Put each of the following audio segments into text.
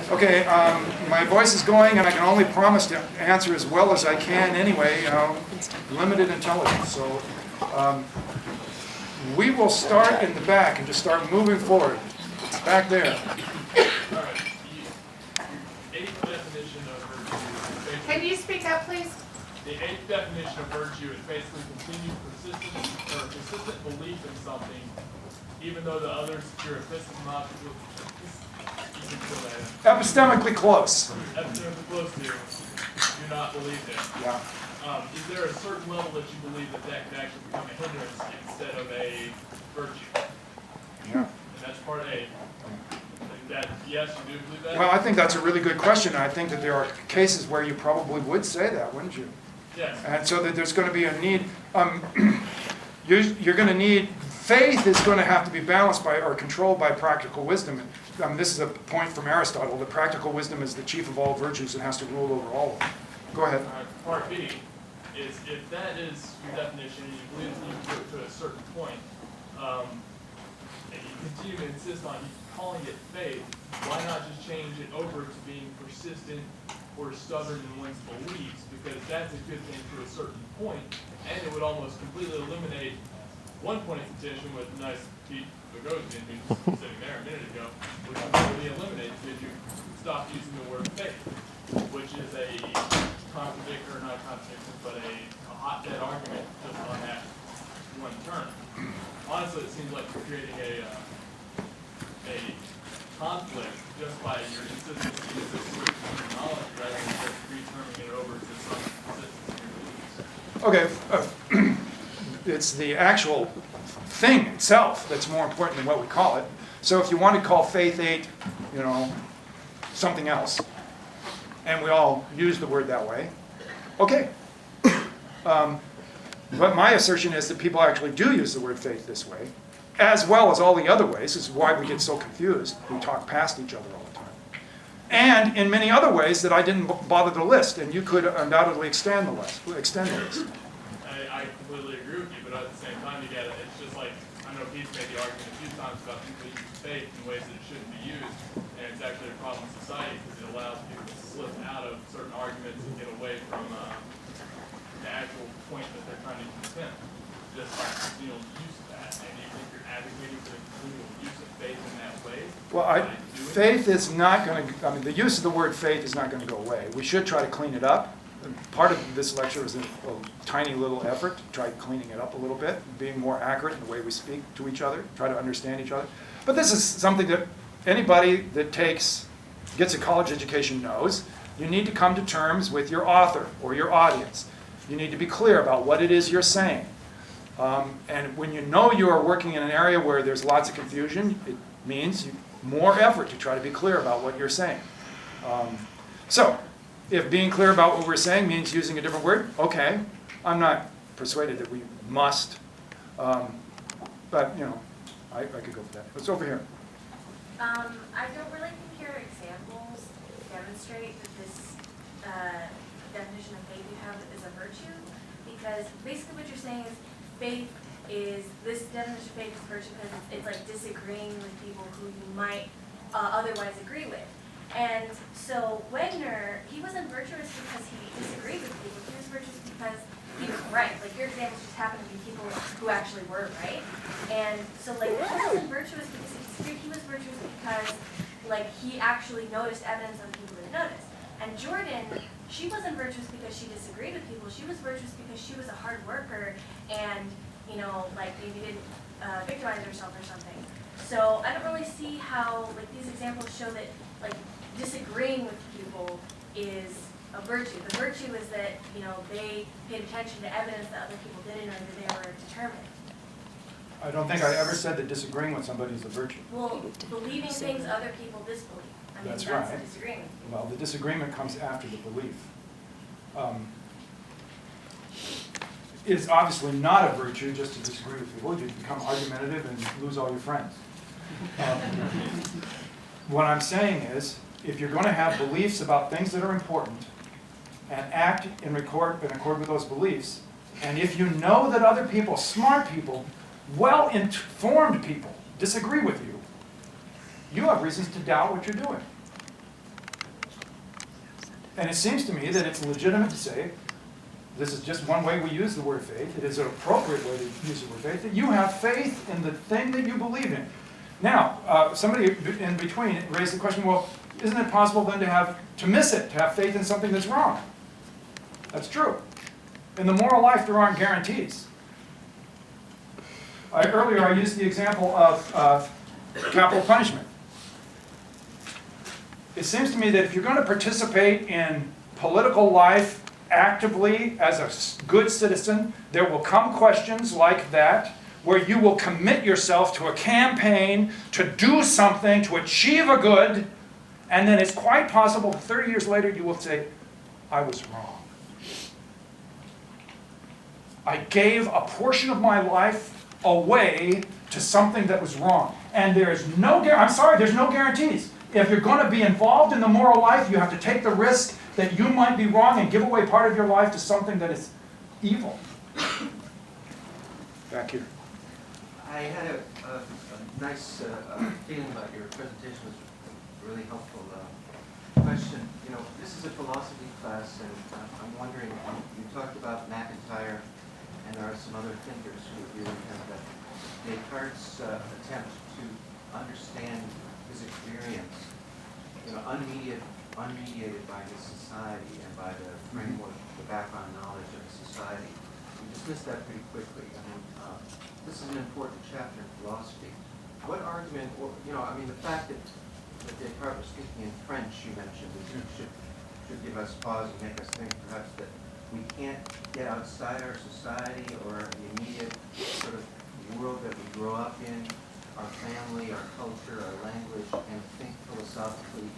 Okay, my voice is going, and I can only promise to answer as well as I can anyway. Limited intelligence. So we will start in the back and just start moving forward. It's back there. All right. The eighth definition of virtue. Can you speak up, please? The eighth definition of virtue is basically continued persistent belief in something, even though the others you're epistemologically Epistemically close. Epistemically close to do not believe in. Yeah. Is there a certain level that you believe that could actually become a hindrance instead of a virtue? Yeah. And that's part A. That, yes, you do believe that? Well, I think that's a really good question. I think that there are cases where you probably would say that, wouldn't you? Yes. And so that there's going to be a need. You're going to need, faith is going to have to be balanced by or controlled by practical wisdom. This is a point from Aristotle, that practical wisdom is the chief of all virtues and has to rule over all of them. Go ahead. Part B is, if that is your definition, and you believe that you can go to a certain point, and you continue to insist on calling it faith, why not just change it over to being persistent or stubborn in one's beliefs? Because that's a good thing to a certain point, and it would almost completely eliminate one point of contention with nice Pete Bogosian, who's sitting there a minute ago, which would completely eliminate if you stop using the word faith, which is a contradictor, not a contradiction, but a hotbed argument just on that one term. Honestly, it seems like you're creating a conflict just by your insistence to use this word terminology rather than just reterming it over to some consistency in your beliefs. Okay, it's the actual thing itself that's more important than what we call it. So if you want to call faith 8, something else, and we all use the word that way, okay. But my assertion is that people actually do use the word faith this way, as well as all the other ways. This is why we get so confused. We talk past each other all the time. And in many other ways that I didn't bother to list, and you could undoubtedly extend the list. I completely agree with you, but at the same time, it's just like, I know Pete's made the argument a few times about people using faith in ways that it shouldn't be used, and it's actually a problem in society because it allows people to slip out of certain arguments and get away from the actual point that they're trying to contend, just by continual use of that. And do you think you're advocating for the continual use of faith in that way? Well, faith is not going to, the use of the word faith is not going to go away. We should try to clean it up. Part of this lecture is a tiny little effort to try cleaning it up a little bit, being more accurate in the way we speak to each other, try to understand each other. But this is something that anybody that gets a college education knows. You need to come to terms with your author or your audience. You need to be clear about what it is you're saying. And when you know you are working in an area where there's lots of confusion, it means more effort to try to be clear about what you're saying. So, if being clear about what we're saying means using a different word, okay. I'm not persuaded that we must, but I could go for that. What's over here? I don't really think your examples demonstrate that this definition of faith you have is a virtue, because basically what you're saying is this definition of faith is virtue because it's like disagreeing with people who you might otherwise agree with. And so Wegner, he wasn't virtuous because he disagreed with people. He was virtuous because he was right. Like your examples just happened to be people who actually were right. And so he wasn't virtuous because he disagreed. He was virtuous because he actually noticed evidence on people that noticed. And Jordan, she wasn't virtuous because she disagreed with people. She was virtuous because she was a hard worker and maybe didn't victimize herself or something. So I don't really see how these examples show that disagreeing with people is a virtue. The virtue is that they paid attention to evidence that other people didn't, or that they were determined. I don't think I ever said that disagreeing with somebody is a virtue. Well, believing things other people disbelieve. That's right. Disagreeing with people. Well, the disagreement comes after the belief. It is obviously not a virtue just to disagree with people. You become argumentative and lose all your friends. What I'm saying is, if you're going to have beliefs about things that are important and act in accord with those beliefs, and if you know that other people, smart people, well-informed people, disagree with you, you have reasons to doubt what you're doing. And it seems to me that it's legitimate to say, this is just one way we use the word faith, it is an appropriate way to use the word faith, that you have faith in the thing that you believe in. Now, somebody in between raised the question, well, isn't it possible then to miss it, to have faith in something that's wrong? That's true. In the moral life, there aren't guarantees. Earlier, I used the example of capital punishment. It seems to me that if you're going to participate in political life actively as a good citizen, there will come questions like that where you will commit yourself to a campaign to do something, to achieve a good, and then it's quite possible 30 years later you will say, I was wrong. I gave a portion of my life away to something that was wrong. And there's no guarantees. If you're going to be involved in the moral life, you have to take the risk that you might be wrong and give away part of your life to something that is evil. Back here. I had a nice feeling about your presentation. It was really helpful. Question, this is a philosophy class, and I'm wondering, you talked about McIntyre, and there are some other thinkers who really have that. Descartes' attempt to understand his experience, unmediated by his society and by the framework, the background knowledge of his society. We dismissed that pretty quickly. This is an important chapter in philosophy. What argument, the fact that Descartes was speaking in French, you mentioned, should give us pause and make us think perhaps that we can't get outside our society or the immediate sort of world that we grow up in, our family, our culture, our language, and think philosophically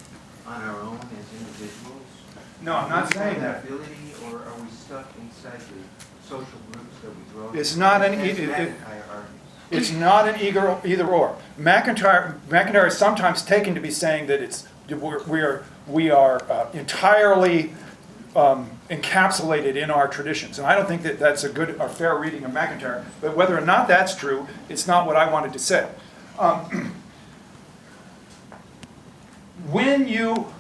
on our own as individuals? No, I'm not saying that. Ability, or are we stuck inside the social groups that we grow up It's in? not an It's not an either or. McIntyre is sometimes taken to be saying that we are entirely encapsulated in our traditions, and I don't think that that's a good or fair reading of McIntyre. But whether or not that's true, it's not what I wanted to say. When you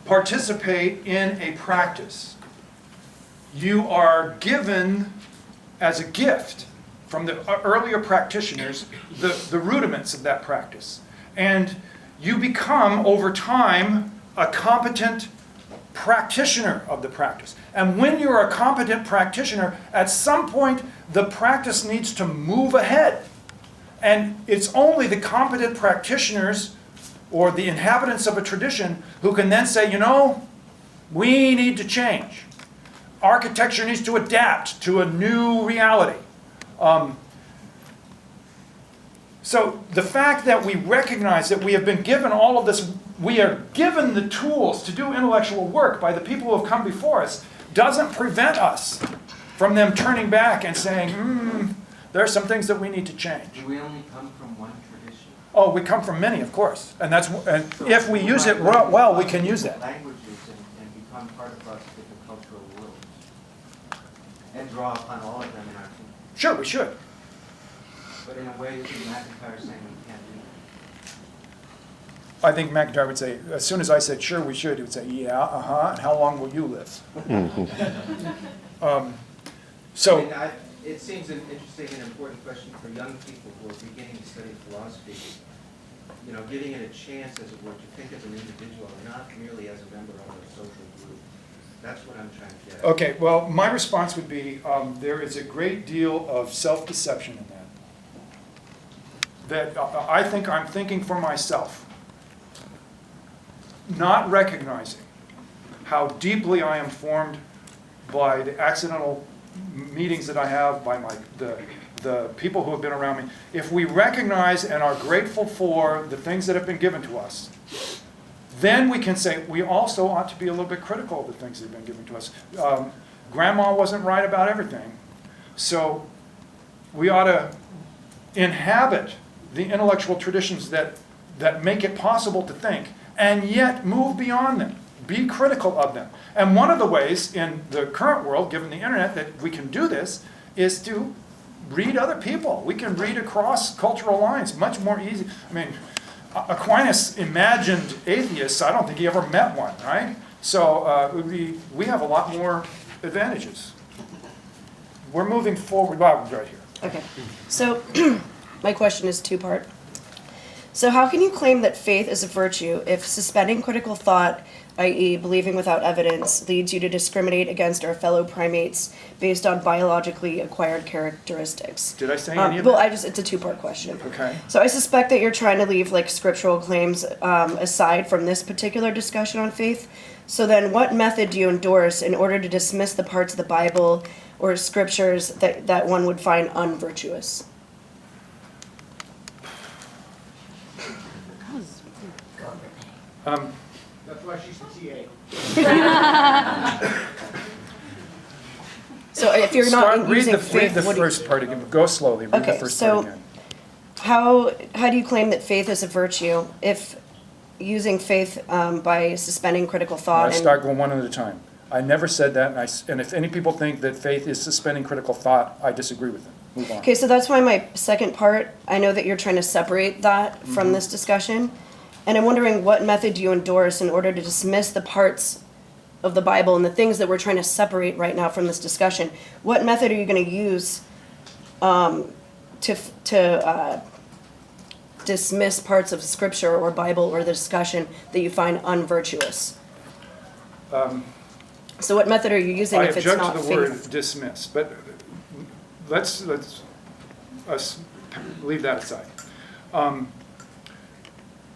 participate in a practice, you are given as a gift from the earlier practitioners the rudiments of that practice. And you become, over time, a competent practitioner of the practice. And when you're a competent practitioner, at some point, the practice needs to move ahead. And it's only the competent practitioners or the inhabitants of a tradition who can then say, we need to change. Architecture needs to adapt to a new reality. So the fact that we recognize that we have been given all of this, we are given the tools to do intellectual work by the people who have come before us, doesn't prevent us from them turning back and saying, there are some things that we need to change. Do we only come from one tradition? Oh, we come from many, of course. And if we use it well, we can use that. Languages and become part of lots of different cultural worlds. And draw upon all of them in our thinking. Sure, we should. But in a way, isn't McIntyre saying we can't do I think McIntyre would say, as soon as I said, sure, we should, he would say, yeah, and how long will you live? It seems an interesting and important question for young people who are beginning to study philosophy. Giving it a chance, as it were, to think as an individual and not merely as a member of a social group. That's what I'm trying to get at. Okay, well, my response would be, there is a great deal of self-deception in that. I think I'm thinking for myself, not recognizing how deeply I am formed by the accidental meetings that I have, by the people who have been around me. If we recognize and are grateful for the things that have been given to us, then we can say we also ought to be a little bit critical of the things that have been given to us. Grandma wasn't right about everything, so we ought to inhabit the intellectual traditions that make it possible to think, and yet move beyond them. Be critical of them. And one of the ways in the current world, given the internet, that we can do this is to read other people. We can read across cultural lines much more easy. I mean, Aquinas imagined atheists. I don't think he ever met one, right? So we have a lot more advantages. We're moving forward, wow, right here. Okay, so my question is two-part. So how can you claim that faith is a virtue if suspending critical thought, i.e. believing without evidence, leads you to discriminate against our fellow primates based on biologically acquired characteristics? Did I say any of Well, that? it's a two-part question. Okay. So I suspect that you're trying to leave like scriptural claims aside from this particular discussion on faith. So then what method do you endorse in order to dismiss the parts of the Bible or scriptures that one would find unvirtuous? That's why she's the TA. So if you're not using faith, Read the what do you- first part again, go slowly, read the Okay, first so- part again. how do you claim that faith is a virtue if using faith by suspending critical thought? Let's start going one at a time. I never said that, and if any people think that faith is suspending critical thought, I disagree with them. Move on. Okay, so that's why my second part, I know that you're trying to separate that from this discussion, and I'm wondering what method do you endorse in order to dismiss the parts of the Bible and the things that we're trying to separate right now from this discussion? What method are you going to use to dismiss parts of Scripture or Bible or the discussion that you find unvirtuous? So what method are you using I if it's object not to the faith? word dismiss, but let's us leave that aside.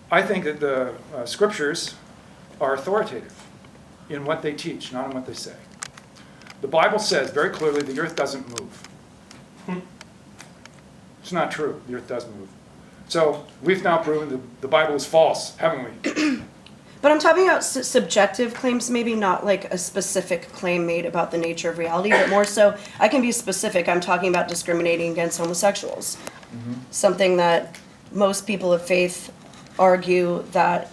I think that the scriptures are authoritative in what they teach, not in what they say. The Bible says very clearly the earth doesn't move. It's not true. The earth does move. So we've now proven that the Bible is false, haven't we? But I'm talking about subjective claims, maybe not like a specific claim made about the nature of reality, but more so, I can be specific. I'm talking about discriminating against homosexuals. Something that most people of faith argue that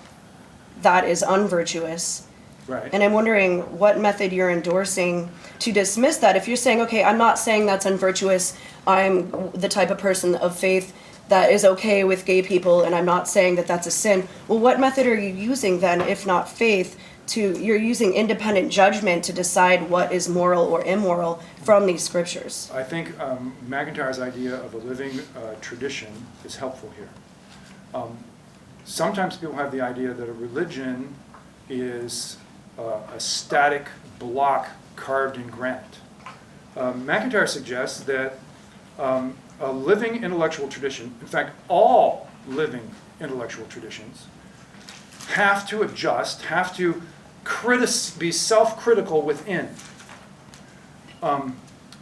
is unvirtuous. Right. And I'm wondering what method you're endorsing to dismiss that. If you're saying, okay, I'm not saying that's unvirtuous, I'm the type of person of faith that is okay with gay people, and I'm not saying that that's a sin. Well, what method are you using then, if not faith, you're using independent judgment to decide what is moral or immoral from these scriptures? I think McIntyre's idea of a living tradition is helpful here. Sometimes people have the idea that a religion is a static block carved in granite. McIntyre suggests that a living intellectual tradition, in fact, all living intellectual traditions, have to adjust, have to be self-critical within. I'm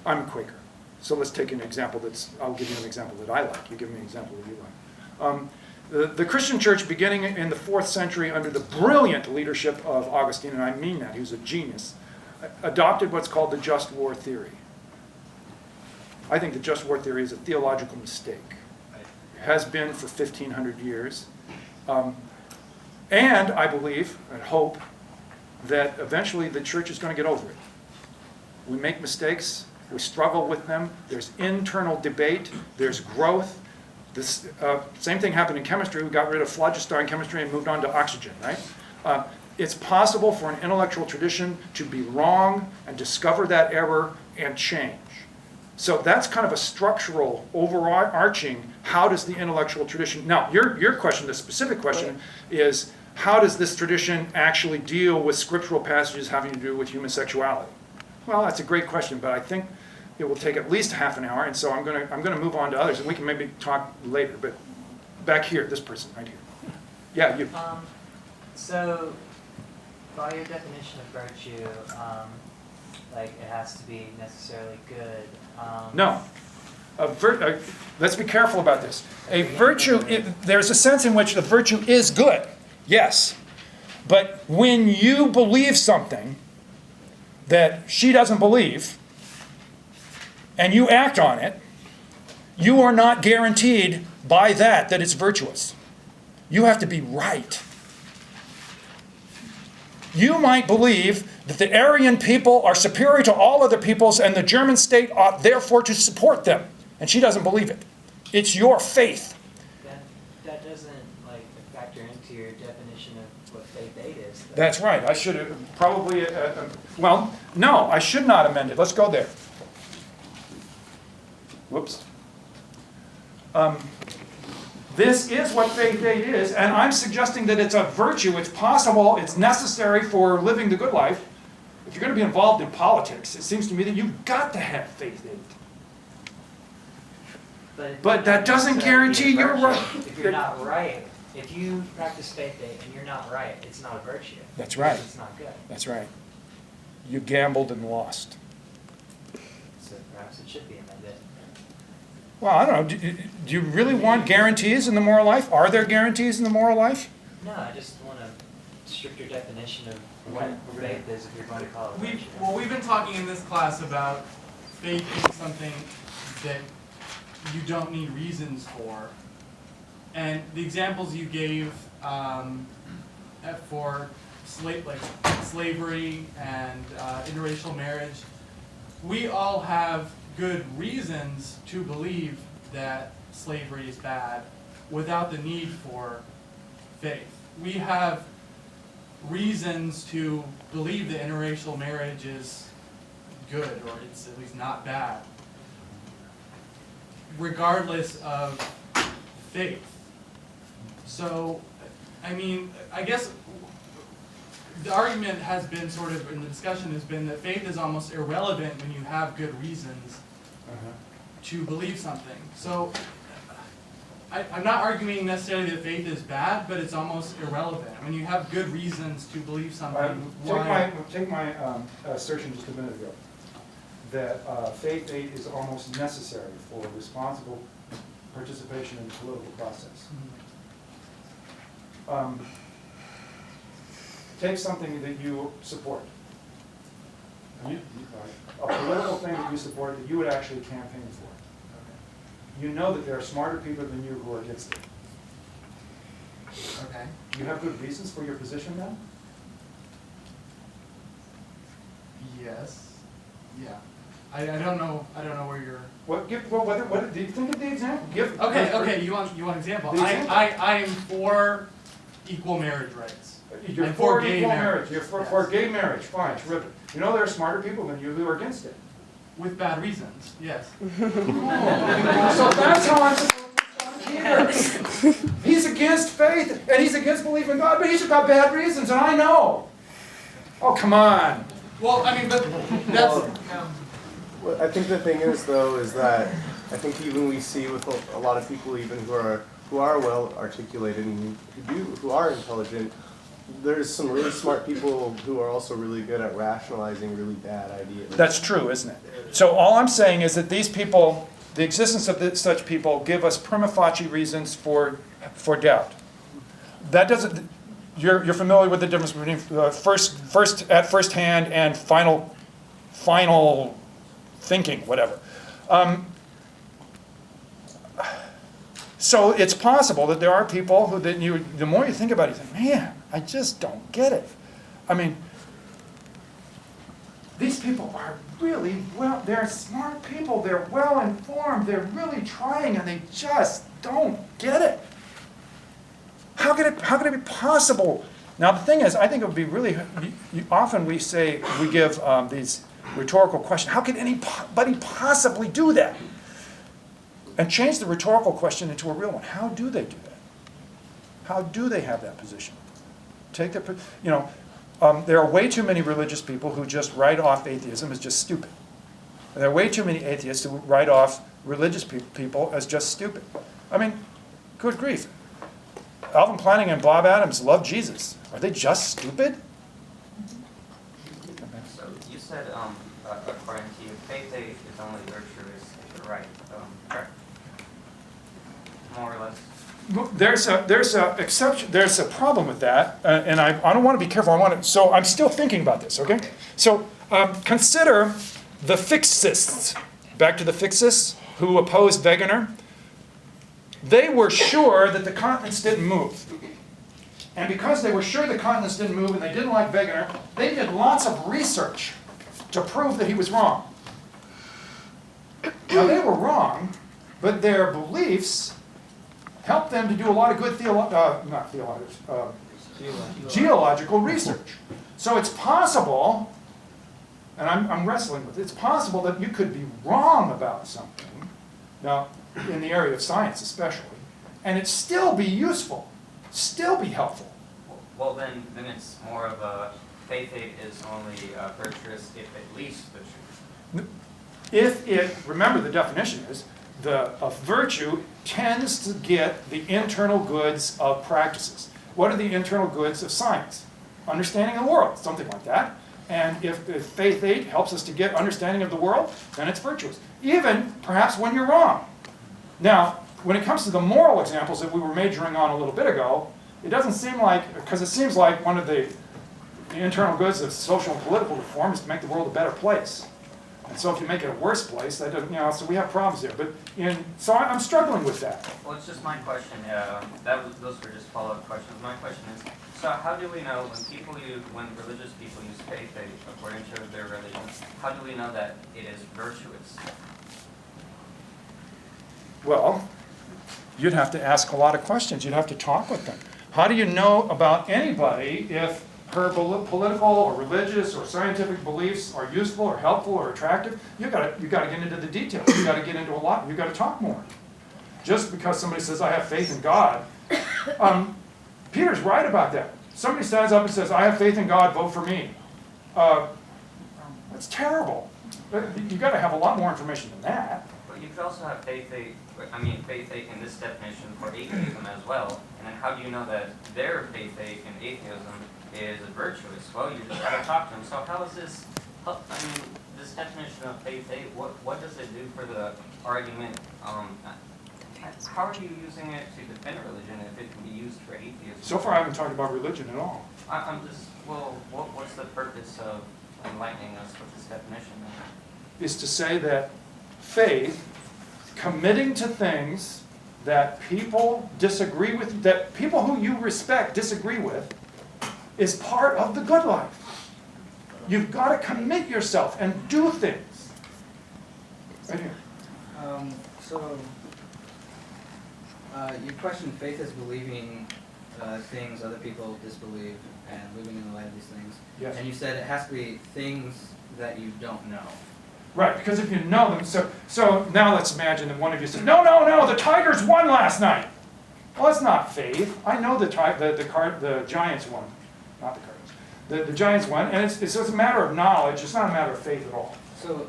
a Quaker, so let's take an example I'll give you an example that I like. You give me an example that you like. The Christian church, beginning in the 4th century under the brilliant leadership of Augustine, and I mean that, he was a genius, adopted what's called the just war theory. I think the just war theory is a theological mistake. It has been for 1,500 years. And I believe and hope that eventually the church is going to get over it. We make mistakes. We struggle with them. There's internal debate. There's growth. This same thing happened in chemistry. We got rid of phlogiston in chemistry and moved on to oxygen, right? It's possible for an intellectual tradition to be wrong and discover that error and change. So that's kind of a structural, overarching, how does the intellectual tradition... Now, your question, the specific question, is how does this tradition actually deal with scriptural passages having to do with human sexuality? Well, that's a great question, but I think it will take at least half an hour, and so I'm going to move on to others, and we can maybe talk later. But back here, this person right here. Yeah, you. So, by your definition of virtue, like it has to be necessarily good. No. Let's be careful about this. A virtue, there's a sense in which the virtue is good, yes. But when you believe something that she doesn't believe, and you act on it, you are not guaranteed by that it's virtuous. You have to be right. You might believe that the Aryan people are superior to all other peoples and the German state ought therefore to support them. And she doesn't believe it. It's your faith. That doesn't like factor into your definition of what faith aid is. though. That's right, I should have probably, well, no, I should not amend it, let's go there. Whoops. This is what faith aid is, and I'm suggesting that it's a virtue, it's possible, it's necessary for living the good life. If you're going to be involved in politics, it seems to me that you've got to have faith aid. it But that might doesn't necessarily be a guarantee you're virtue. right. If you're not right, if you practice faith aid and you're not right, it's not a virtue. That's right. Because it's not good. That's right. You gambled and lost. So perhaps it should be amended. Well, I don't know, do you really want guarantees in the moral life? Are there guarantees in the moral life? No, I just want a stricter definition of what faith is if you're going to call it a virtue. We've been talking in this class about faith being something that you don't need reasons for. And the examples you gave for slavery and interracial marriage, we all have good reasons to believe that slavery is bad without the need for faith. We have reasons to believe that interracial marriage is good, or it's at least not bad, regardless of faith. So, I mean, I guess the argument has been sort of, in the discussion has been that faith is almost irrelevant when you have good reasons to believe something. So, I'm not arguing necessarily that faith is bad, but it's almost irrelevant. When you have good reasons to believe something, Take my assertion just a minute ago, that faith aid is almost necessary for responsible participation in the political process. Take something that you support. A political thing that you support that you would actually campaign for. You know that there are smarter people than you who are against it. okay. You have good reasons for your position then? Yes. Yeah. I don't know where you're. What do you think of the example? Okay. You want an example? The example. I am for equal marriage rights. You're And for gay equal marriage. marriage. You're for gay marriage. Fine, terrific. You know there are smarter people than you who are against it. With bad reasons, yes. So that's how I'm supposed to respond here. He's against faith and he's against belief in God, but he's got bad reasons, and I know. Oh, come on. Well, I mean, but that's. Well, I think the thing is, though, is that I think even we see with a lot of people, even who are well articulated and who are intelligent, there's some really smart people who are also really good at rationalizing really bad ideas. That's true, isn't it? So all I'm saying is that these people, the existence of such people, give us prima facie reasons for doubt. That doesn't. You're familiar with the difference between first hand and final thinking, whatever. So it's possible that there are people who the more you think about it, you think, man, I just don't get it. I mean, these people are really they're smart people, they're well informed, they're really trying, and they just don't get it. How could it be possible? Now the thing is, I think it would be really, often we give these rhetorical questions, how could anybody possibly do that? And change the rhetorical question into a real one. How do they do that? How do they have that position? There are way too many religious people who just write off atheism as just stupid. And there are way too many atheists who write off religious people as just stupid. I mean, good grief. Alvin Plantinga and Bob Adams love Jesus. Are they just stupid? So you said, according to you, faith aid is only virtuous if you're right. Correct? More or less. There's a exception. There's a problem with that, and I don't want to be careful. So I'm still thinking about this. Okay. So consider the fixists. Back to the fixists who opposed Wegener. They were sure that the continents didn't move, and because they were sure the continents didn't move and they didn't like Wegener, they did lots of research to prove that he was wrong. Now they were wrong, but their beliefs help them to do a lot of good geological research. So it's possible, and I'm wrestling with it, it's possible that you could be wrong about something, now, in the area of science especially, and it still be useful, still be helpful. Well, then it's more of a faith is only virtuous if it leads to the truth. If it, remember the definition is, a virtue tends to get the internal goods of practices. What are the internal goods of science? Understanding of the world, something like that. And if faith 8 helps us to get understanding of the world, then it's virtuous. Even, perhaps, when you're wrong. Now, when it comes to the moral examples that we were majoring on a little bit ago, it doesn't seem like, because it seems like one of the internal goods of social and political reform is to make the world a better place. And so if you make it a worse place, that doesn't, so we have problems there. But so I'm struggling with that. Well, it's just my question. Those were just follow-up questions. My question is, so how do we know when religious people use faith according to their religion, how do we know that it is virtuous? Well, you'd have to ask a lot of questions. You'd have to talk with them. How do you know about anybody if her political or religious or scientific beliefs are useful or helpful or attractive? You got to get into the details. You got to get into a lot. You got to talk more. Just because somebody says I have faith in God, Peter's right about that. Somebody stands up and says I have faith in God, vote for me. That's terrible. You got to have a lot more information than that. But you could also have faith in this definition for atheism as well. And then how do you know that their faith in atheism is virtuous? Well, you just got to talk to them. So how is this? This definition of faith, what does it do for the argument? How are you using it to defend religion if it can be used for atheism? So far, I haven't talked about religion at all. What's the purpose of enlightening us with this definition? Is to say that faith, committing to things that people disagree with, that people who you respect disagree with, is part of the good life. You've got to commit yourself and do things. Right here. You question faith as believing things other people disbelieve and living in the light of these things. Yes. And you said it has to be things that you don't know. Right, because if you know them, so now let's imagine that one of you said, no, the Tigers won last night. Well, that's not faith. I know the Giants won, not the Cardinals. The Giants won, and it's just a matter of knowledge. It's not a matter of faith at all. So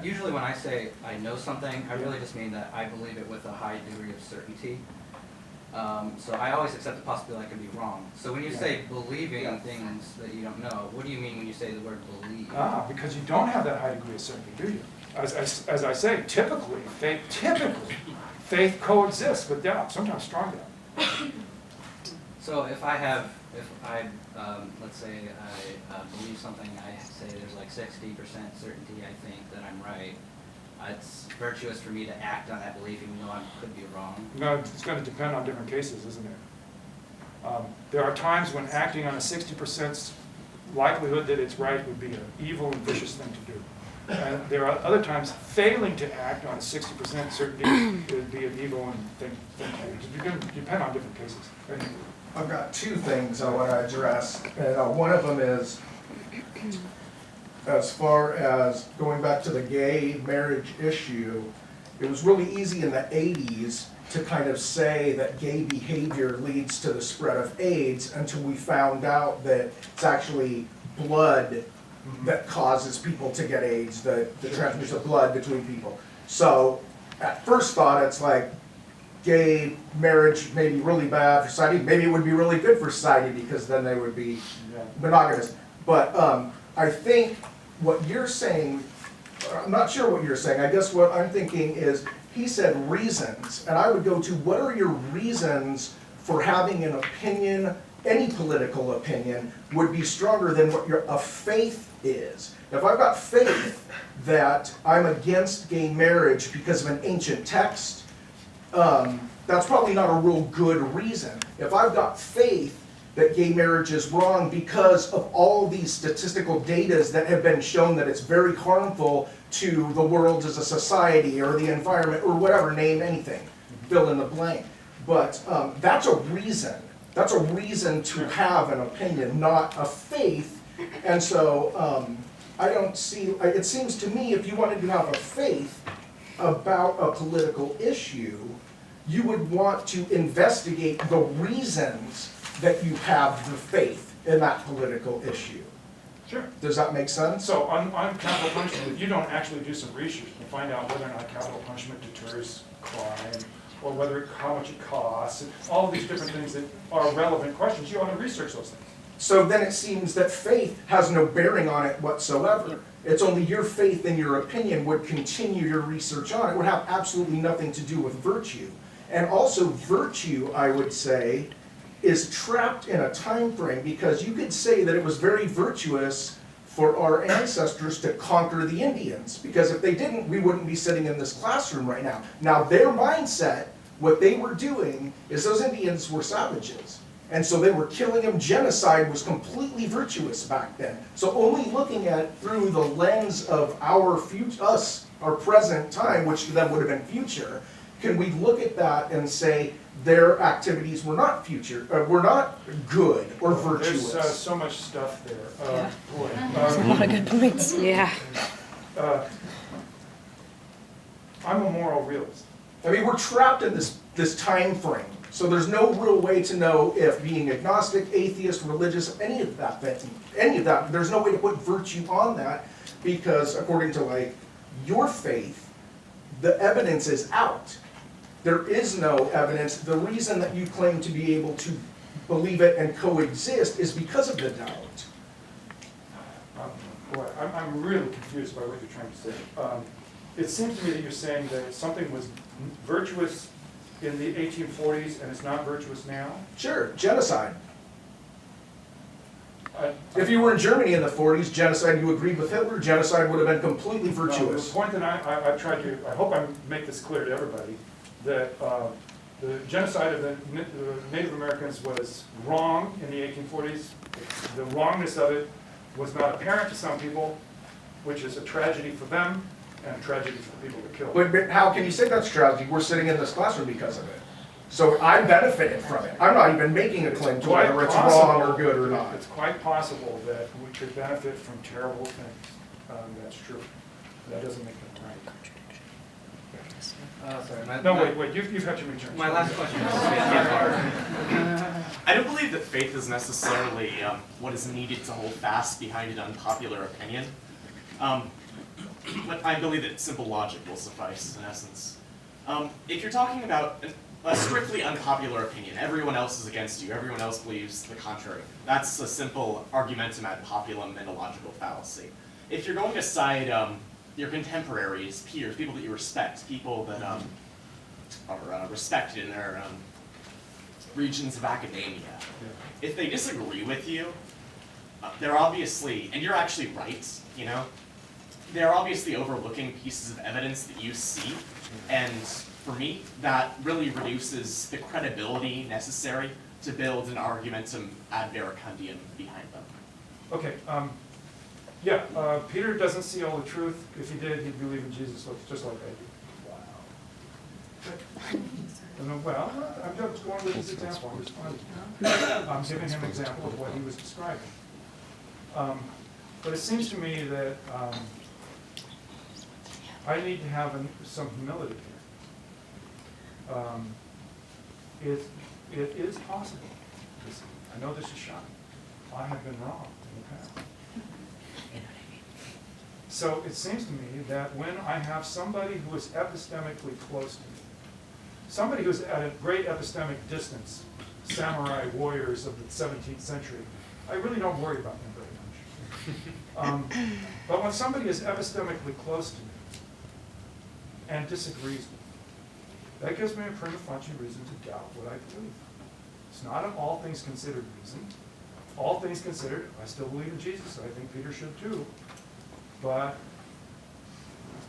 usually when I say I know something, I really just mean that I believe it with a high degree of certainty. So I always accept the possibility I could be wrong. So when you say believing things that you don't know, what do you mean when you say the word believe? Because you don't have that high degree of certainty, do you? As I say, typically, faith coexists with doubt, sometimes strong doubt. So if let's say I believe something, I say there's like 60% certainty I think that I'm right. It's virtuous for me to act on that belief even though I could be wrong. No, it's going to depend on different cases, isn't it? There are times when acting on a 60% likelihood that it's right would be an evil and vicious thing to do. And there are other times failing to act on a 60% certainty would be an evil and thing to do. It's going to depend on different cases. Right? I've got two things I want to address. And one of them is, as far as going back to the gay marriage issue, it was really easy in the 80s to kind of say that gay behavior leads to the spread of AIDS until we found out that it's actually blood that causes people to get AIDS, the transmission of blood between people. So at first thought, it's like gay marriage may be really bad for society. Maybe it would be really good for society because then they would be monogamous. But I think what you're saying, I'm not sure what you're saying. I guess what I'm thinking is he said reasons, and I would go to what are your reasons for having an opinion, any political opinion, would be stronger than what your faith is. If I've got faith that I'm against gay marriage because of an ancient text, that's probably not a real good reason. If I've got faith that gay marriage is wrong because of all these statistical data that have been shown that it's very harmful to the world as a society or the environment or whatever, name anything. fill in the blank. But that's a reason. That's a reason to have an opinion, not a faith. And so I don't see, it seems to me if you wanted to have a faith about a political issue, you would want to investigate the reasons that you have the faith in that political issue. Sure. Does that make sense? So on capital punishment, if you don't actually do some research to find out whether or not capital punishment deters crime, or whether how much it costs, and all of these different things that are relevant questions, you ought to research those things. So then it seems that faith has no bearing on it whatsoever. It's only your faith and your opinion would continue your research on. It would have absolutely nothing to do with virtue. And also virtue, I would say, is trapped in a time frame, because you could say that it was very virtuous for our ancestors to conquer the Indians, because if they didn't, we wouldn't be sitting in this classroom right now. Now their mindset, what they were doing is those Indians were savages. And so they were killing them. Genocide was completely virtuous back then. So only looking at it through the lens of our future, our present time, which then would have been future, can we look at that and say their activities were not were not good or virtuous? There's so much stuff there. Yeah. Boy. There's a lot of good points. Yeah. I'm a moral realist. I mean, we're trapped in this time frame. So there's no real way to know if being agnostic, atheist, religious, any of that, there's no way to put virtue on that, because according to like your faith, the evidence is out. There is no evidence. The reason that you claim to be able to believe it and coexist is because of the doubt. Boy, I'm really confused by what you're trying to say. It seems to me that you're saying that something was virtuous in the 1840s and it's not virtuous now? Sure, genocide. If you were in Germany in the 40s, genocide, you agreed with Hitler, genocide would have been completely virtuous. The point that I've tried to, I hope I make this clear to everybody, that the genocide of the Native Americans was wrong in the 1840s. The wrongness of it was not apparent to some people, which is a tragedy for them and a tragedy for the people that killed. But how can you say that's tragedy? We're sitting in this classroom because of it. So I benefited from it. I'm not even making a claim to whether it's wrong or good or not. It's quite possible that we could benefit from terrible things. That's true. That doesn't make it right. Sorry, Wait, you've had your return. my last question is, I don't believe that faith is necessarily what is needed to hold fast behind an unpopular opinion. But I believe that simple logic will suffice, in essence. If you're talking about a strictly unpopular opinion, everyone else is against you, everyone else believes the contrary. That's a simple argumentum ad populum and a logical fallacy. If you're going to cite your contemporaries, peers, people that you respect, people that are respected in their regions of academia, if they disagree with you, they're obviously, and you're actually right, you know, they're obviously overlooking pieces of evidence that you see, and for me, that really reduces the credibility necessary to build an argumentum ad verecundiam behind them. Okay, Peter doesn't see all the truth. If he did, he'd believe in Jesus just like I do. Wow. Well, I'm just going with his example. I'm responding. I'm giving him an example of what he was describing. But it seems to me that I need to have some humility here. It is possible. I know this is shocking. I have been wrong in the past. So it seems to me that when I have somebody who is epistemically close to me, somebody who's at a great epistemic distance, samurai warriors of the 17th century, I really don't worry about them very much. But when somebody is epistemically close to me and disagrees with me, that gives me a prima facie reason to doubt what I believe. It's not an all things considered reason. All things considered, I still believe in Jesus. I think Peter should too. But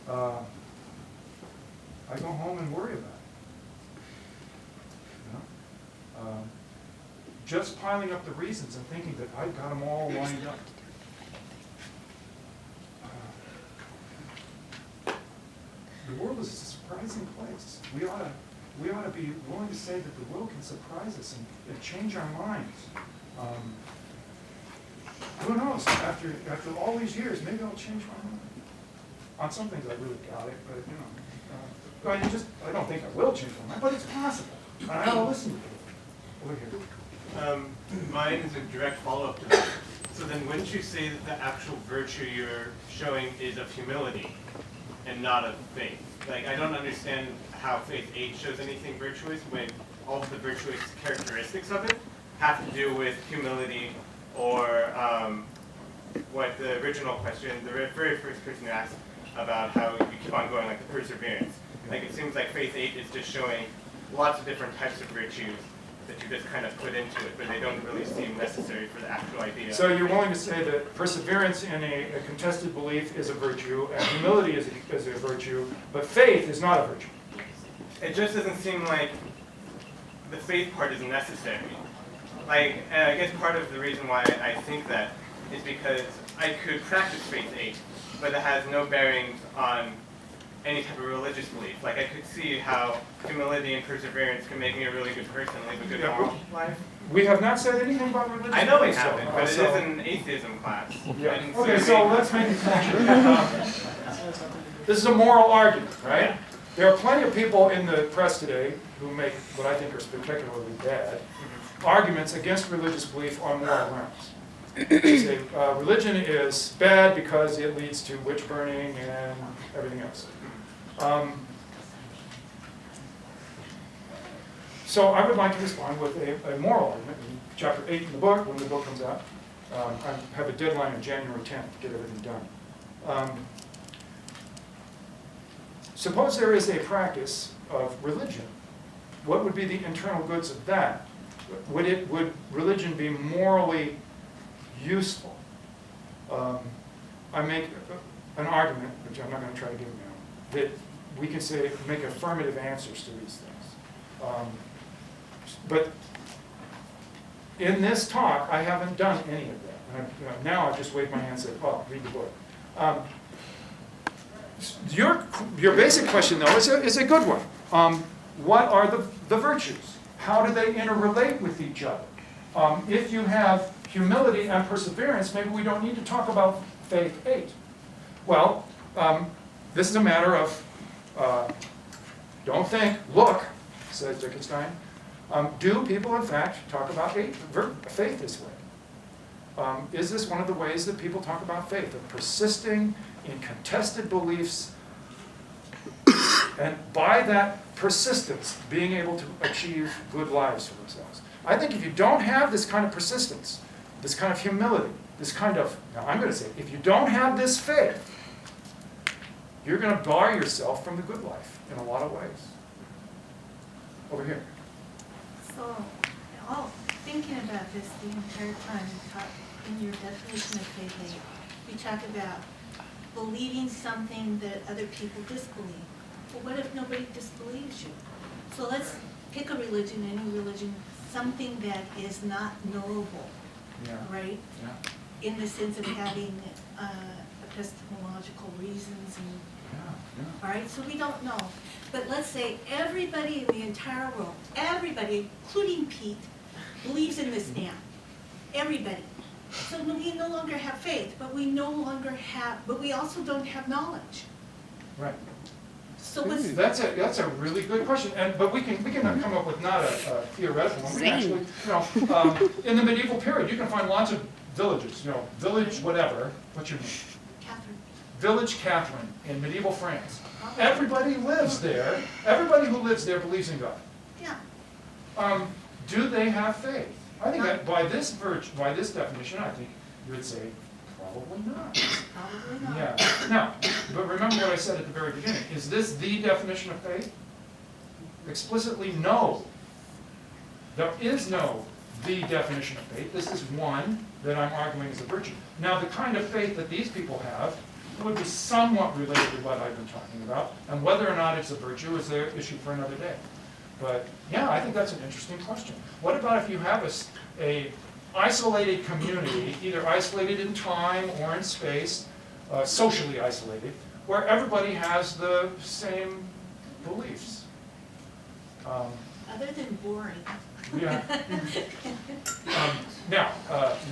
I go home and worry about it. You know? Just piling up the reasons and thinking that I've got them all lined up. The world is a surprising place. We ought to we ought to be willing to say that the will can surprise us and change our minds. Who knows? After all these years, maybe I'll change my mind. On some things, I really doubt it, but you know, I don't think I will change my mind, but it's possible. And I ought to listen to it. Over here. Mine is a direct follow-up to that. So then wouldn't you say that the actual virtue you're showing is of humility and not of faith? Like, I don't understand how faith 8 shows anything virtuous when all of the virtuous characteristics of it have to do with humility or what the original question, the very first person who asked about how you keep on going, like the perseverance. Like, it seems like faith 8 is just showing lots of different types of virtues that you just kind of put into it, but they don't really seem necessary for the actual idea. So you're willing to say that perseverance in a contested belief is a virtue, and humility is a virtue, but faith is not a virtue. It just doesn't seem like the faith part is necessary. Like, I guess part of the reason why I think that is because I could practice faith 8, but it has no bearings on any type of religious belief. Like, I could see how humility and perseverance can make me a really good person, live a good moral life. We have not said anything about religion. I know we haven't, but it is an atheism class. Yeah. And Okay, so let's make a connection. This is a moral argument, right? There are plenty of people in the press today who make what I think are spectacularly bad arguments against religious belief on moral grounds. They say religion is bad because it leads to witch burning and everything else. So I would like to respond with a moral argument in chapter 8 in the book, when the book comes out. I have a deadline on January 10th to get everything done. Suppose there is a practice of religion. What would be the internal goods of that? Would religion be morally useful? I make an argument, which I'm not going to try to give now, that we can say, make affirmative answers to these things. But in this talk, I haven't done any of that. And now I've just waved my hand and said, oh, read the book. Your basic question, though, is a good one. What are the virtues? How do they interrelate with each other? If you have humility and perseverance, maybe we don't need to talk about faith 8. Well, this is a matter of don't think, look, says Wittgenstein. Do people, in fact, talk about faith this way? Is this one of the ways that people talk about faith, of persisting in contested beliefs, and by that persistence, being able to achieve good lives for themselves? I think if you don't have this kind of persistence, this kind of humility, this kind of, now I'm going to say, if you don't have this faith, you're going to bar yourself from the good life in a lot of ways. Over here. So, all thinking about this the entire time, in your definition of faith, you talk about believing something that other people disbelieve. Well, what if nobody disbelieves you? So let's pick a religion, any religion, something that is not knowable, right? Yeah. In the sense of having epistemological reasons and all right, so we don't know. But let's say everybody in the entire world, everybody, including Pete, believes in this now. Everybody. So we no longer have faith, but we no longer have, but we also don't have knowledge. Right. So what's That's a really good question, but we can come up with not a theoretical one. We can actually, in the medieval period, you can find lots of villages. Village whatever. What's your name? Catherine. Village Catherine in medieval France. Everybody lives there. Everybody who lives there believes in God. Yeah. Do they have faith? I think that by this definition, I think you would say probably not. Probably not. Yeah. Now, but remember what I said at the very beginning. Is this the definition of faith? Explicitly, no. There is no the definition of faith. This is one that I'm arguing is a virtue. Now, the kind of faith that these people have would be somewhat related to what I've been talking about, and whether or not it's a virtue is an issue for another day. But yeah, I think that's an interesting question. What about if you have a isolated community, either isolated in time or in space, socially isolated, where everybody has the same beliefs? Other than boring. Yeah. Now,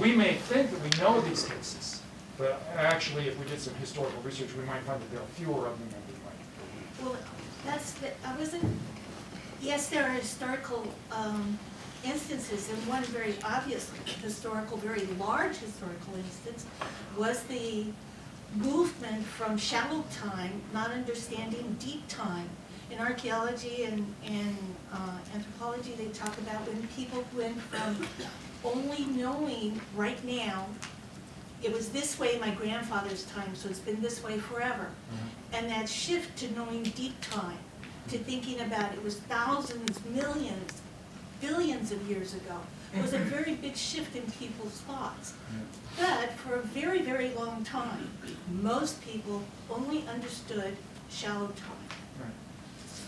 we may think that we know these cases, but actually, if we did some historical research, we might find that there are fewer of them than we might believe. Well, I wasn't, yes, there are historical instances, and one very obvious historical, very large historical instance was the movement from shallow time, not understanding deep time. In archaeology and anthropology, they talk about when people went from only knowing right now, it was this way in my grandfather's time, so it's been this way forever. And that shift to knowing deep time, to thinking about it was thousands, millions, billions of years ago, was a very big shift in people's thoughts. But for a very, very long time, most people only understood shallow time.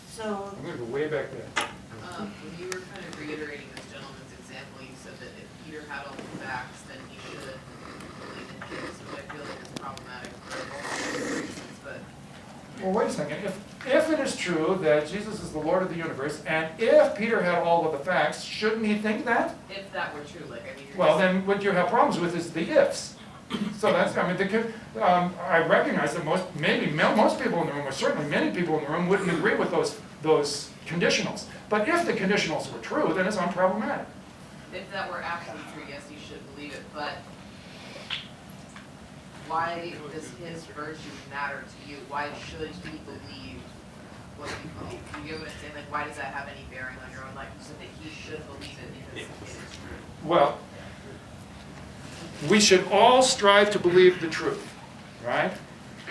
So, I'm gonna go way back there. When you were kind of reiterating this gentleman's example, you said that if Peter had all the facts, then he should believe in Jesus, which I feel like is problematic for a multitude of reasons, but. Well, wait a second. If it is true that Jesus is the Lord of the universe, and if Peter had all of the facts, shouldn't he think that? If that were true, like, I mean. Well, then what you have problems with is the ifs. So that's, I mean, I recognize that most people in the room, or certainly many people in the room, wouldn't agree with those conditionals. But if the conditionals were true, then it's unproblematic. If that were actually true, yes, you should believe it, but why does his virtue matter to you? Why should he believe what you believe? You get what I'm saying? Like, why does that have any bearing on your own life? You said that he should believe it because it is true. Well, we should all strive to believe the truth, right?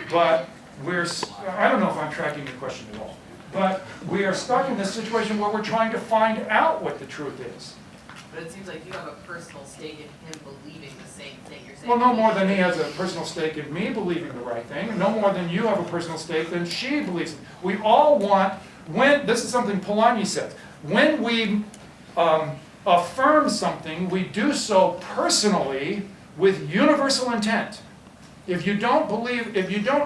But I don't know if I'm tracking your question at all, but we are stuck in this situation where we're trying to find out what the truth is. But it seems like you have a personal stake in him believing the same thing. You're saying. Well, no more than he has a personal stake in me believing the right thing, and no more than you have a personal stake than she believes it. We all want, this is something Polanyi said, when we affirm something, we do so personally with universal intent. If you don't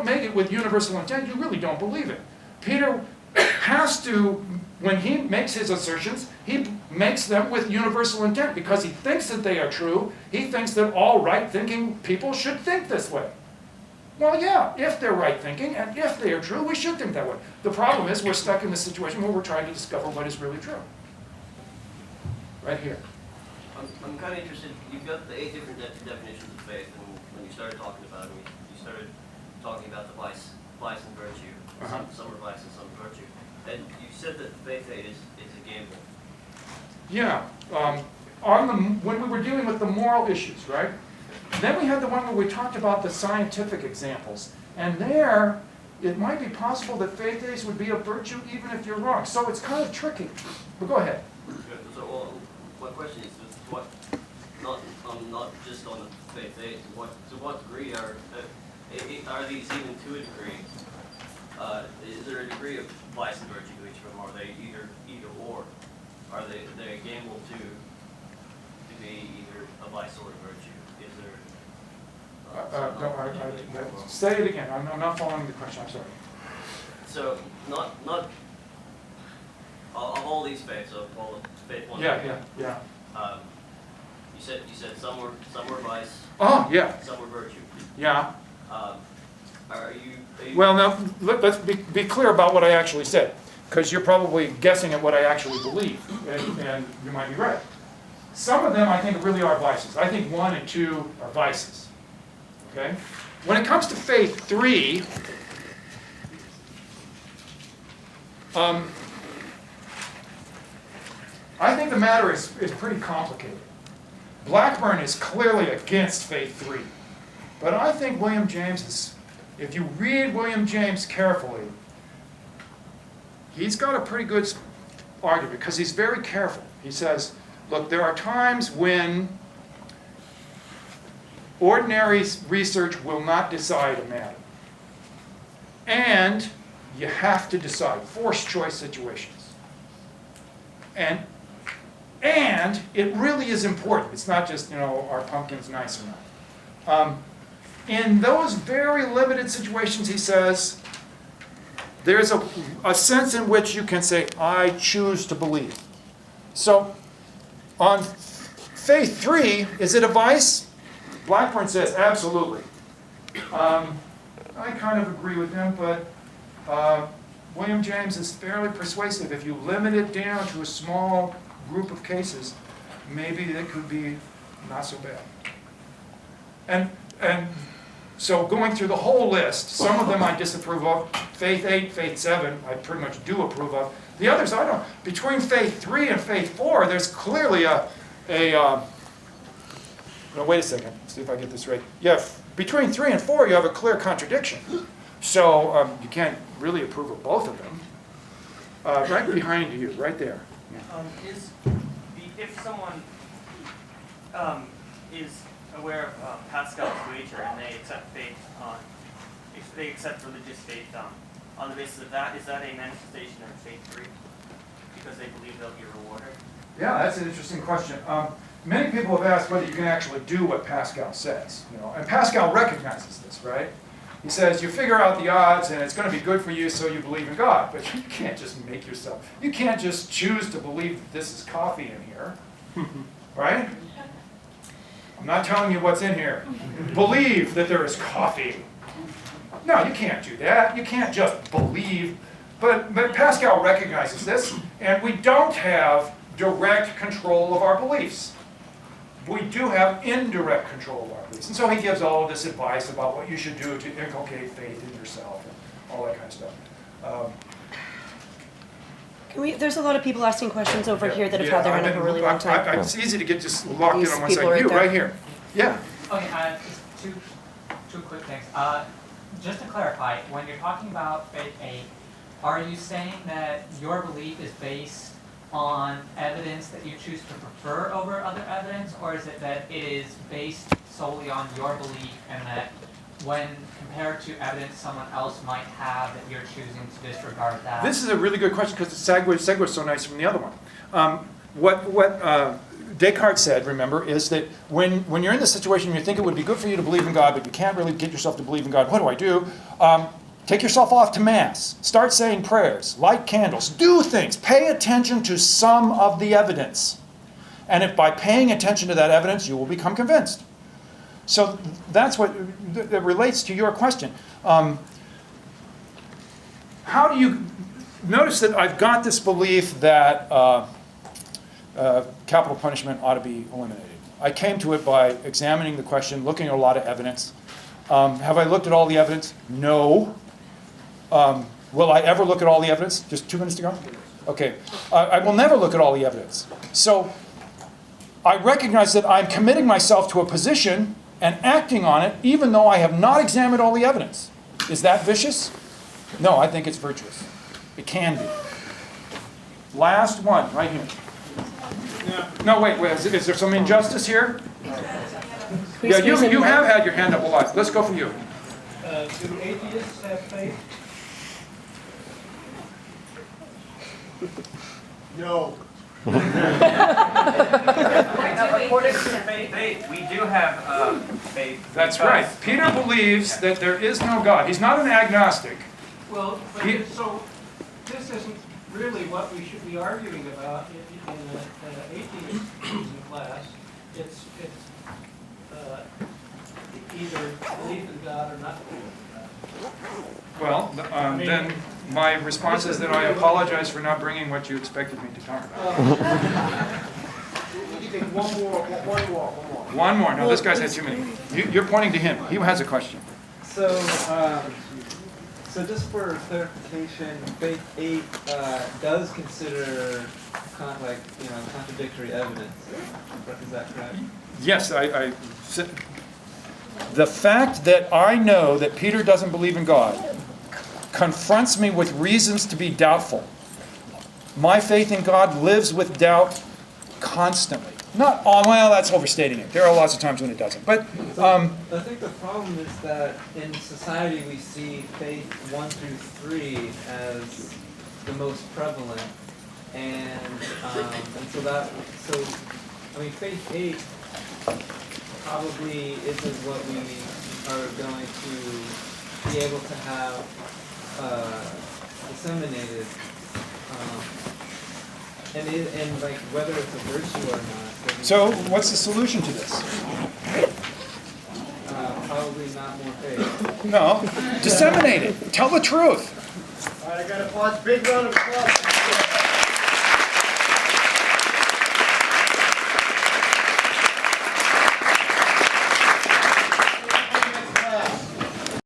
make it with universal intent, you really don't believe it. Peter has to, when he makes his assertions, he makes them with universal intent because he thinks that they are true. He thinks that all right-thinking people should think this way. Well, yeah, if they're right-thinking and if they are true, we should think that way. The problem is we're stuck in this situation where we're trying to discover what is really true. Right here. I'm kind of interested, you've got the 8 different definitions of faith, and when you started talking about them, you started talking about the vice and virtue. Some are vice and some are virtue. And you said that faith aid is a gamble. Yeah. When we were dealing with the moral issues, right? Then we had the one where we talked about the scientific examples. And there, it might be possible that faith aids would be a virtue even if you're wrong. So it's kind of tricky. But go ahead. So, well, my question is, not just on the faith aid, to what degree are these even to a degree? Is there a degree of vice and virtue to each of them? Are they either or? Are they a gamble to be either a vice or a virtue? Is there? Say it again. I'm not following the question. I'm sorry. So not of all these faiths, of all the faith ones. Yeah. You said some were vice. Oh, yeah. Some were virtue. Yeah. Are you? Well, now let's be clear about what I actually said, because you're probably guessing at what I actually believe, and you might be right. Some of them I think really are vices. I think 1 and 2 are vices. Okay. When it comes to faith 3, I think the matter is pretty complicated. Blackburn is clearly against faith 3. But I think William James is, if you read William James carefully, he's got a pretty good argument because he's very careful. He says, look, there are times when ordinary research will not decide a matter. And you have to decide, forced choice situations. And it really is important. It's not just, are pumpkins nice or not. In those very limited situations, he says, There's a sense in which you can say, I choose to believe. So on faith 3, is it a vice? Blackburn says absolutely. I kind of agree with him, but William James is fairly persuasive. If you limit it down to a small group of cases, maybe it could be not so bad. And so going through the whole list, some of them I disapprove of. Faith 8, Faith 7, I pretty much do approve of. The others I don't. Between Faith 3 and Faith 4, there's clearly no, wait a second, see if I get this right. Yeah, between 3 and 4, you have a clear contradiction. So you can't really approve of both of them. Right behind you, right there. If someone is aware of Pascal's wager and they accept faith if they accept religious faith on the basis of that, is that a manifestation of faith 3? Because they believe they'll be rewarded? Yeah, that's an interesting question. Many people have asked whether you can actually do what Pascal says. And Pascal recognizes this, right? He says you figure out the odds and it's going to be good for you, so you believe in God. But you can't just make yourself. You can't just choose to believe that this is coffee in here, right? I'm not telling you what's in here. Believe that there is coffee. No, you can't do that. You can't just believe. But Pascal recognizes this, and we don't have direct control of our beliefs. We do have indirect control of our beliefs. And so he gives all of this advice about what you should do to inculcate faith in yourself and all that kind of stuff. There's a lot of people asking questions over here that have had their hand up a really long time. It's easy to get just locked in on one These people side. You, right there. right here. Yeah. Okay, just two quick things. Just to clarify, when you're talking about faith 8, are you saying that your belief is based on evidence that you choose to prefer over other evidence, or is it that it is based solely on your belief and that when compared to evidence someone else might have, that you're choosing to disregard that? This is a really good question because the segue is so nice from the other one. What Descartes said, remember, is that when you're in this situation, you think it would be good for you to believe in God, but you can't really get yourself to believe in God. What do? Take yourself off to Mass. Start saying prayers. Light candles. Do things. Pay attention to some of the evidence. And if by paying attention to that evidence, you will become convinced. So that's what that relates to your question. How do you notice that I've got this belief that capital punishment ought to be eliminated? I came to it by examining the question, looking at a lot of evidence. Have I looked at all the evidence? No. Will I ever look at all the evidence? Just 2 minutes to go? Okay. I will never look at all the evidence. So I recognize that I'm committing myself to a position and acting on it even though I have not examined all the evidence. Is that vicious? No, I think it's virtuous. It can be. Last one, right here. No, wait, is there some injustice here? Yeah, you have had your hand up a lot. Let's go for you. Do atheists have faith? No. According to faith, we do have faith. That's right. Peter believes that there is no God. He's not an agnostic. Well, so this isn't really what we should be arguing about in the atheist class. It's either belief in God or not belief in God. Well, then my response is that I apologize for not bringing what you expected me to talk about. You take one more. One more. No, this guy's had too many. You're pointing to him. He has a question. So just for clarification, Faith 8 does consider contradictory evidence. Is that correct? Yes, the fact that I know that Peter doesn't believe in God confronts me with reasons to be doubtful. My faith in God lives with doubt constantly. Not, well, that's overstating it. There are lots of times when it doesn't. But I think the problem is that in society we see faith 1 through 3 as the most prevalent, and so faith 8 probably isn't what we are going to be able to have disseminated. And like whether it's a virtue or not. doesn't- So what's the solution to this? Probably not more faith. No, disseminate it. Tell the truth. All right, I got to pause. Big round of applause.